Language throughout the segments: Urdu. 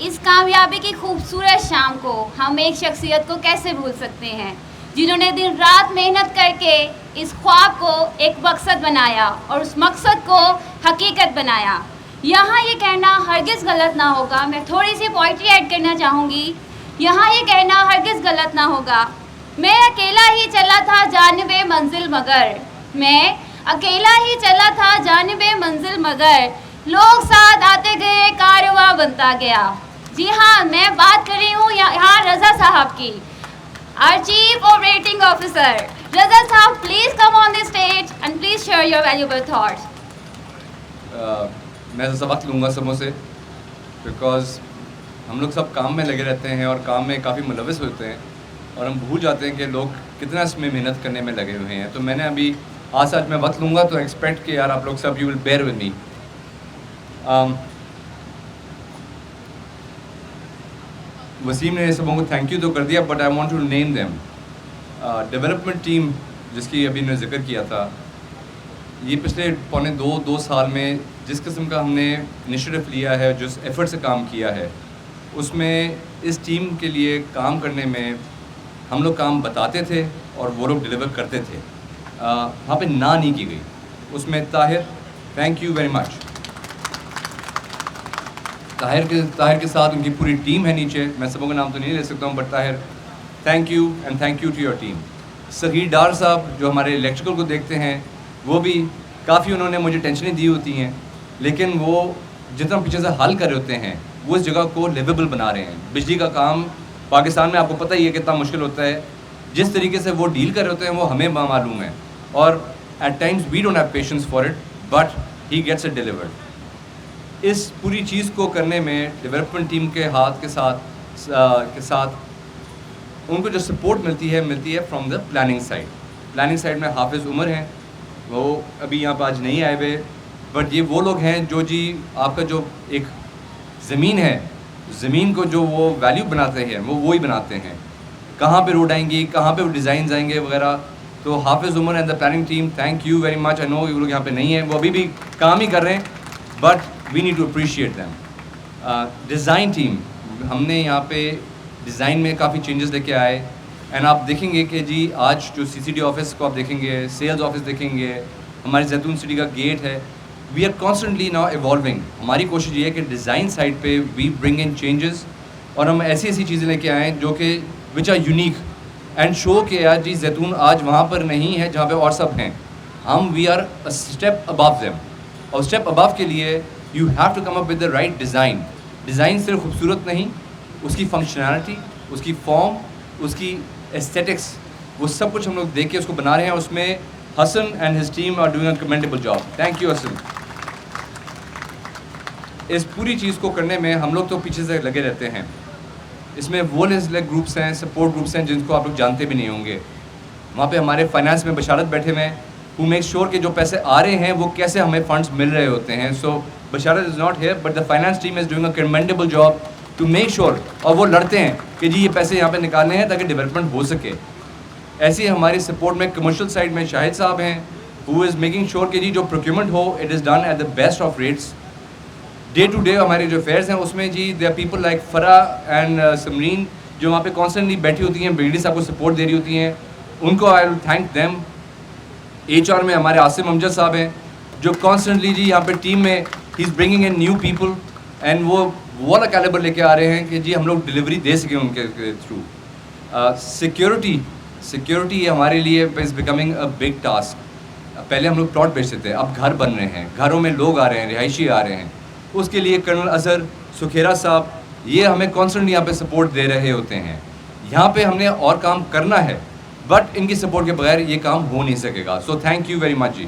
اس کامیابی کی خوبصورت شام کو ہم ایک شخصیت کو کیسے بھول سکتے ہیں جنہوں نے دن رات محنت کر کے اس خواب کو ایک مقصد بنایا اور اس مقصد کو حقیقت بنایا. یہاں یہ کہنا ہرگز غلط نہ ہوگا, میں تھوڑی سی پوئٹری ایڈ کرنا چاہوں گی. یہاں یہ کہنا ہرگز غلط نہ ہوگا, میں اکیلا ہی چلا تھا جانب منزل مگر, میں اکیلا ہی چلا تھا جانب منزل مگر, لوگ ساتھ آتے گئے کارواں بنتا گیا. جی ہاں, میں بات کر رہی ہوں یہاں رضا صاحب کی, our chief operating officer. Raza sahab, please come on the stage and please share your valuable thoughts. میں سبق لوں گا سبوں سے, بیکاز ہم لوگ سب کام میں لگے رہتے ہیں اور کام میں کافی ملوث ہوتے ہیں اور ہم بھول جاتے ہیں کہ لوگ کتنا اس میں محنت کرنے میں لگے ہوئے ہیں. تو میں نے ابھی آج میں وقت لوں گا تو ایکسپیکٹ کہ یار آپ لوگ سب you will bear with me. Wasim نے سبوں کو تھینک یو تو کر دیا, but I want to name them. Development team جس کی ابھی نے ذکر کیا تھا, یہ پچھلے پونے دو سال میں جس قسم کا ہم نے انیشیٹو لیا ہے, جس ایفرٹ سے کام کیا ہے, اس میں اس ٹیم کے لیے کام کرنے میں ہم لوگ کام بتاتے تھے اور وہ لوگ ڈیلیور کرتے تھے. وہاں پہ نہیں کی گئی. اس میں طاہر, تھینک یو ویری مچ. طاہر کے ساتھ ان کی پوری ٹیم ہے نیچے, میں سبوں کا نام تو نہیں لے سکتا ہوں, but Tahir thank you and thank you to your team. Saghir Dar صاحب جو ہمارے الیکٹریکل کو دیکھتے ہیں, وہ بھی کافی انہوں نے مجھے ٹینشنیں دی ہوتی ہیں, لیکن وہ جتنا پیچھے سے حل کر رہے ہوتے ہیں وہ اس جگہ کو لیویبل بنا رہے ہیں. بجلی کا کام پاکستان میں آپ کو پتہ ہی ہے کتنا مشکل ہوتا ہے. جس طریقے سے وہ ڈیل کر رہے ہوتے ہیں وہ ہمیں معلوم ہے, اور at times we don't have patience for it, but he gets it delivered. اس پوری چیز کو کرنے میں ڈیولپمنٹ ٹیم کے ہاتھ کے ساتھ ان کو جو سپورٹ ملتی ہے from the planning side. Planning side میں حافظ عمر ہیں, وہ ابھی یہاں پہ آج نہیں آئے ہوئے, بٹ یہ وہ لوگ ہیں جو جی آپ کا جو ایک زمین ہے, زمین کو جو وہ ویلیو بناتے ہیں وہ وہی بناتے ہیں. کہاں پہ روڈ آئیں گی, کہاں پہ ڈیزائنز آئیں گے وغیرہ. تو Hafiz Umar and the planning team, thank you very much. I know یہ لوگ یہاں پہ نہیں ہیں, وہ ابھی بھی کام ہی کر رہے ہیں, but we need to appreciate them. Design team, ہم نے یہاں پہ ڈیزائن میں کافی چینجز لے کے آئے, اینڈ آپ دیکھیں گے کہ جی آج جو سی سی ڈی آفس کو آپ دیکھیں گے, سیلز آفس دیکھیں گے, ہماری زیتون سٹی کا گیٹ ہے, we are constantly now evolving. ہماری کوشش یہ ہے کہ ڈیزائن سائڈ پہ وی برنگ ان چینجز, اور ہم ایسی چیزیں لے کے آئیں جو کہ which are unique, and show کہ یار جی زیتون آج وہاں پر نہیں ہے جہاں پہ اور سب ہیں. ہم we are step above them, اور اسٹیپ ابو کے لیے you have to come up with the right design. Design صرف خوبصورت نہیں, اس کی فنکشنالٹی, اس کی فارم, اس کی ایستھیٹکس, وہ سب کچھ ہم لوگ دیکھ کے اس کو بنا رہے ہیں. اس میں Hassan and his team are doing a commendable job. Thank you Hassan. اس پوری چیز کو کرنے میں ہم لوگ تو پیچھے سے لگے رہتے ہیں. اس میں وہ گروپس ہیں, سپورٹ گروپس ہیں جن کو آپ لوگ جانتے بھی نہیں ہوں گے. وہاں پہ ہمارے فائنانس میں بشارت بیٹھے ہوئے ہیں, ہو میک شیور کہ جو پیسے آ رہے ہیں وہ کیسے ہمیں فنڈس مل رہے ہوتے ہیں. So Basharat is not here, but the finance team is doing a commendable job to make sure, اور وہ لڑتے ہیں کہ جی یہ پیسے یہاں پہ نکالنے ہیں تاکہ ڈیولپمنٹ ہو سکے. ایسی ہماری سپورٹ میں کمرشل سائڈ میں شاہد صاحب ہیں, ہو از میکنگ شیور کہ جی جو پروکیورمنٹ ہو it is done at the best of rates. Day to day ہمارے جو افیئرس ہیں اس میں جی they are people like Farah and Samreen جو وہاں پہ کانسٹنٹلی بیٹھی ہوتی ہیں, بریڈی صاحب کو سپورٹ دے رہی ہوتی ہیں, ان کو آئی ول تھینک دیم. ایچ آر میں ہمارے عاصم امجد صاحب ہیں جو کانسٹنٹلی جی یہاں پہ ٹیم میں he is bringing in new people, and وہ والا کیلیبر لے کے آ رہے ہیں کہ جی ہم لوگ ڈلیوری دے سکیں ان کے تھرو. سیکیورٹی ہمارے لیے is becoming a big task. پہلے ہم لوگ پلاٹ بیچتے تھے, اب گھر بن رہے ہیں, گھروں میں لوگ آ رہے ہیں, رہائشی آ رہے ہیں. اس کے لیے کرنل اظہر, سکھیرا صاحب, یہ ہمیں کانسٹنٹلی یہاں پہ سپورٹ دے رہے ہوتے ہیں. یہاں پہ ہم نے اور کام کرنا ہے, بٹ ان کی سپورٹ کے بغیر یہ کام ہو نہیں سکے گا. So thank you very much جی.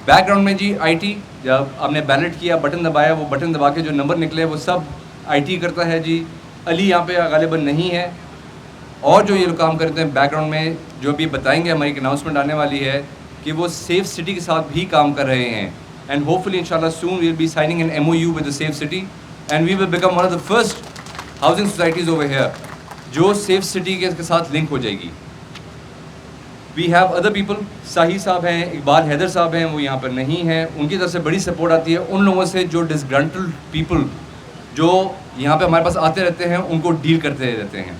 بیک گراؤنڈ میں جی آئی ٹی, جب آپ نے بیلٹ کیا, بٹن دبایا, وہ بٹن دبا کے جو نمبر نکلے وہ سب آئی ٹی کرتا ہے جی. علی یہاں پہ غالباً نہیں ہے, اور جو یہ لوگ کام کرتے ہیں بیک گراؤنڈ میں جو بھی بتائیں گے, ہماری ایک اناؤنسمنٹ آنے والی ہے کہ وہ سیف سٹی کے ساتھ بھی کام کر رہے ہیں. اینڈ ہوپ فلی ان شاء اللہ soon we will be signing an MOU with the safe city, and we will become one of the first housing societies over here جو سیف سٹی کے ساتھ لنک ہو جائے گی. We have other people, Sahi صاحب ہیں, اقبال حیدر صاحب ہیں, وہ یہاں پر نہیں ہیں. ان کی طرف سے بڑی سپورٹ آتی ہے ان لوگوں سے جو ڈسگرنٹلڈ پیپل جو یہاں پہ ہمارے پاس آتے رہتے ہیں ان کو ڈیل کرتے رہتے ہیں.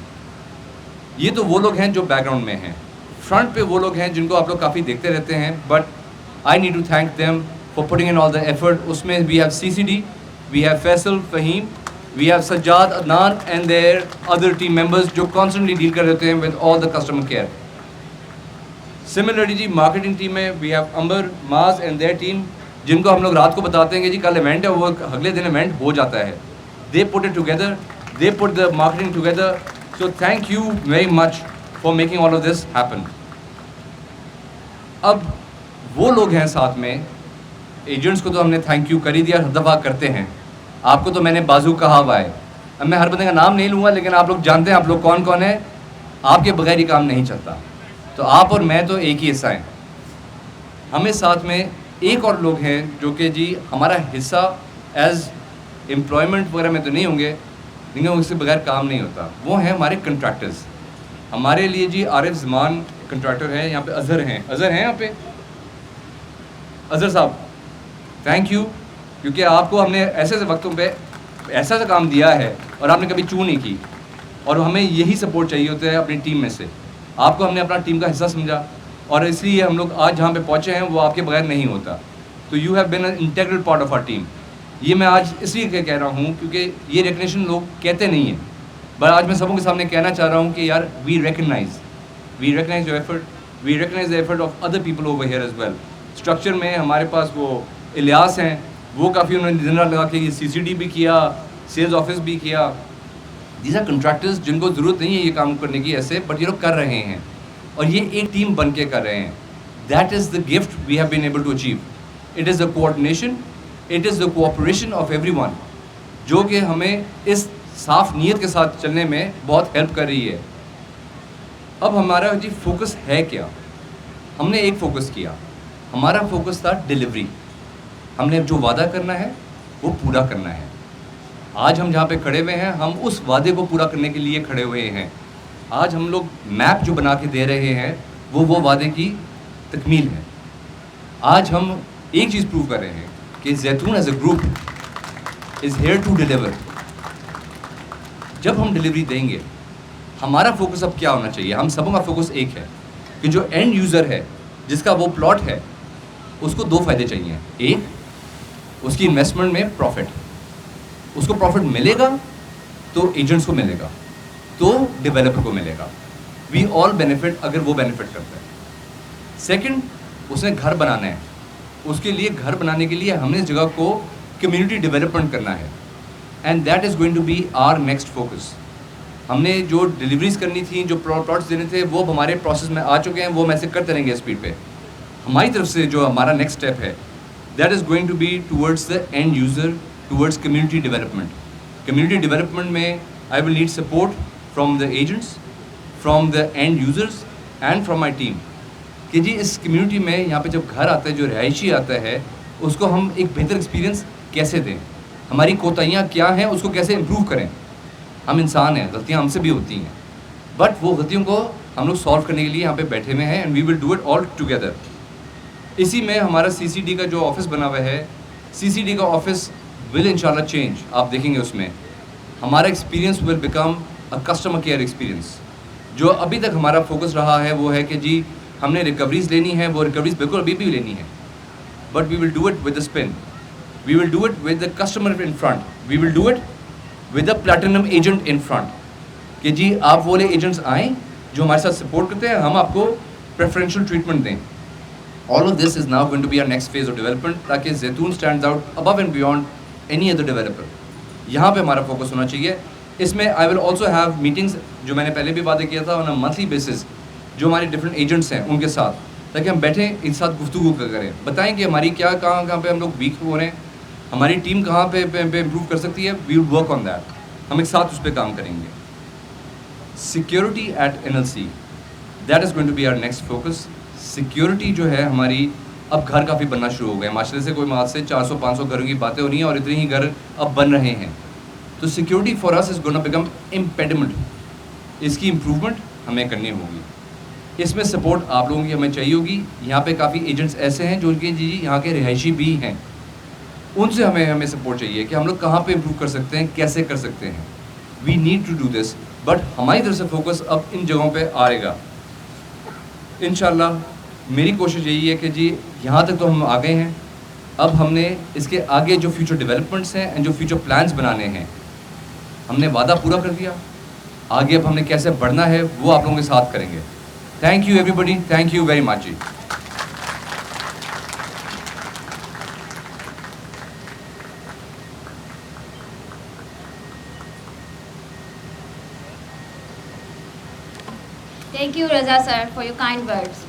یہ تو وہ لوگ ہیں جو بیک گراؤنڈ میں ہیں. فرنٹ پہ وہ لوگ ہیں جن کو آپ لوگ کافی دیکھتے رہتے ہیں, but I need to thank them for putting in all the effort. اس میں we have CCD, we have Faisal, Faheem, we have Sajjad, Adnan and their other team members جو کانسٹنٹلی ڈیل کر رہتے ہیں with all the customer care. Similarly جی مارکیٹنگ ٹیم میں وی ہیو امبر, ماز اینڈ دیئر ٹیم, جن کو ہم لوگ رات کو بتاتے ہیں کہ جی کل ایونٹ ہے, وہ اگلے دن ایونٹ ہو جاتا ہے. They put it together, they put the marketing together. So thank you very much for making all of this happen. اب وہ لوگ ہیں ساتھ میں, ایجنٹس کو تو ہم نے تھینک یو کر ہی دیا, ہر دفعہ کرتے ہیں. آپ کو تو میں نے بازو کہا ہوا ہے. اب میں ہر بندے کا نام نہیں لوں گا, لیکن آپ لوگ جانتے ہیں آپ لوگ کون کون ہیں. آپ کے بغیر ہی کام نہیں چلتا. تو آپ اور میں تو ایک ہی حصہ ہیں. ہمیں ساتھ میں ایک اور لوگ ہیں جو کہ جی ہمارا حصہ ایز امپلائمنٹ وغیرہ میں تو نہیں ہوں گے, لیکن اس کے بغیر کام نہیں ہوتا. وہ ہیں ہمارے کنٹریکٹرز. ہمارے لیے جی عارف زمان کنٹریکٹر ہے, یہاں پہ اظہر ہیں, اظہر ہیں یہاں پہ, اظہر صاحب تھینک یو, کیونکہ آپ کو ہم نے ایسے ایسے وقتوں پہ ایسا سا کام دیا ہے اور آپ نے کبھی چوں نہیں کی, اور ہمیں یہی سپورٹ چاہیے ہوتا ہے اپنی ٹیم میں سے. آپ کو ہم نے اپنا ٹیم کا حصہ سمجھا, اور اس لیے ہم لوگ آج جہاں پہ پہنچے ہیں وہ آپ کے بغیر نہیں ہوتا. تو you have been an integral part of our team. یہ میں آج اس لیے کہہ رہا ہوں کیونکہ یہ ریکگنیشن لوگ کہتے نہیں ہیں, بٹ آج میں سبوں کے سامنے کہنا چاہ رہا ہوں کہ یار we recognise your effort, we recognise the effort of other people over here as well. Structure میں ہمارے پاس وہ الیاس ہیں, وہ کافی انہوں نے دن رات لگا کے یہ CCD بھی کیا, سیلز آفس بھی کیا. دیز آر کنٹریکٹرز جن کو ضرورت نہیں ہے یہ کام کرنے کی ایسے, بٹ یہ لوگ کر رہے ہیں, اور یہ ایک ٹیم بن کے کر رہے ہیں. That is the gift we have been able to achieve. It is the coordination, it is the cooperation of every one, جو کہ ہمیں اس صاف نیت کے ساتھ چلنے میں بہت ہیلپ کر رہی ہے. اب ہمارا جی فوکس ہے کیا؟ ہم نے ایک فوکس کیا, ہمارا فوکس تھا ڈیلیوری. ہم نے جو وعدہ کرنا ہے وہ پورا کرنا ہے. آج ہم جہاں پہ کھڑے ہوئے ہیں, ہم اس وعدے کو پورا کرنے کے لیے کھڑے ہوئے ہیں. آج ہم لوگ میپ جو بنا کے دے رہے ہیں وہ وعدے کی تکمیل ہے. آج ہم ایک چیز پروو کر رہے ہیں کہ Zaitoon as a group is here to deliver. جب ہم ڈیلیوری دیں گے, ہمارا فوکس اب کیا ہونا چاہیے؟ ہم سبوں کا فوکس ایک ہے کہ جو اینڈ یوزر ہے جس کا وہ پلاٹ ہے, اس کو 2 فائدے چاہیے. ایک, اس کی انویسٹمنٹ میں پروفٹ, اس کو پروفٹ ملے گا تو ایجنٹس کو ملے گا, تو ڈیولپر کو ملے گا. وی آل بینیفٹ اگر وہ بینیفٹ کرتا ہے. سیکنڈ, اس نے گھر بنانا ہے. اس کے لیے گھر بنانے کے لیے ہم نے اس جگہ کو کمیونٹی ڈیولپمنٹ کرنا ہے, and that is going to be our next focus. ہم نے جو ڈیلیوریز کرنی تھیں, جو پلاٹس دینے تھے, وہ ہمارے پروسیس میں آ چکے ہیں, وہ میں سے کرتے رہیں گے اسپیڈ پہ. ہماری طرف سے جو ہمارا نیکسٹ اسٹیپ ہے that is going to be towards the end user, towards community development. Community development میں I will need support from the agents, from the end users and from my team. کہ جی اس کمیونٹی میں یہاں پہ جب گھر آتا ہے, جو رہائشی آتا ہے, اس کو ہم ایک بہتر ایکسپیرینس کیسے دیں, ہماری کوتاہیاں کیا ہیں, اس کو کیسے امپروو کریں. ہم انسان ہیں, غلطیاں ہم سے بھی ہوتی ہیں, بٹ وہ غلطیوں کو ہم لوگ سالو کرنے کے لیے یہاں پہ بیٹھے ہوئے ہیں, and we will do it all together. اسی میں ہمارا CCD کا جو آفس بنا ہوا ہے, CCD کا آفس ول انشاءاللہ چینج. آپ دیکھیں گے اس میں ہمارا experience will become a customer care experience. جو ابھی تک ہمارا فوکس رہا ہے وہ ہے کہ جی ہم نے ریکوریز لینی ہے, وہ ریکوریز بالکل ابھی بھی لینی ہے, but we will do it with the spin, we will do it with the customer in front, we will do it with the platinum agent in front. کہ جی آپ وہ والے ایجنٹس آئیں جو ہمارے ساتھ سپورٹ کرتے ہیں, ہم آپ کو پریفرینشیل ٹریٹمنٹ دیں. All of this is now going to be our next phase of development, تاکہ Zaitoon stands out above and beyond any other developer. یہاں پہ ہمارا فوکس ہونا چاہیے. اس میں I will also have meetings, جو میں نے پہلے بھی وعدہ کیا تھا, آن اے منتھلی بیسس, جو ہمارے ڈفرینٹ ایجنٹس ہیں ان کے ساتھ, تاکہ ہم بیٹھیں ان ساتھ گفتگو کریں, بتائیں کہ ہماری کیا کہاں پہ ہم لوگ ویک ہو رہے ہیں, ہماری ٹیم کہاں پہ امپروو کر سکتی ہے. وی ول ورک آن دیٹ, ہم ایک ساتھ اس پہ کام کریں گے. Security at NLC, that is going to be our next focus. Security جو ہے ہماری, اب گھر کافی بننا شروع ہو گئے معاشرے سے, کوئی مات سے 400-500 گھروں کی باتیں ہو رہی ہیں, اور اتنے ہی گھر اب بن رہے ہیں. تو security for us is gonna become impediment. اس کی امپروومنٹ ہمیں کرنی ہوگی. اس میں سپورٹ آپ لوگوں کی ہمیں چاہیے ہوگی. یہاں پہ کافی ایجنٹس ایسے ہیں جو کہ جی یہاں کے رہائشی بھی ہیں, ان سے ہمیں سپورٹ چاہیے کہ ہم لوگ کہاں پہ امپروو کر سکتے ہیں, کیسے کر سکتے ہیں. We need to do this, but ہماری طرف سے فوکس اب ان جگہوں پہ آئے گا انشاءاللہ. میری کوشش یہی ہے کہ جی یہاں تک تو ہم آ گئے ہیں, اب ہم نے اس کے آگے جو فیوچر ڈیولپمنٹس ہیں اینڈ جو فیوچر پلانس بنانے ہیں, ہم نے وعدہ پورا کر دیا. آگے اب ہم نے کیسے بڑھنا ہے وہ آپ لوگوں کے ساتھ کریں گے. Thank you everybody, thank you very much جی. Thank you, Raza sir, for your kind words.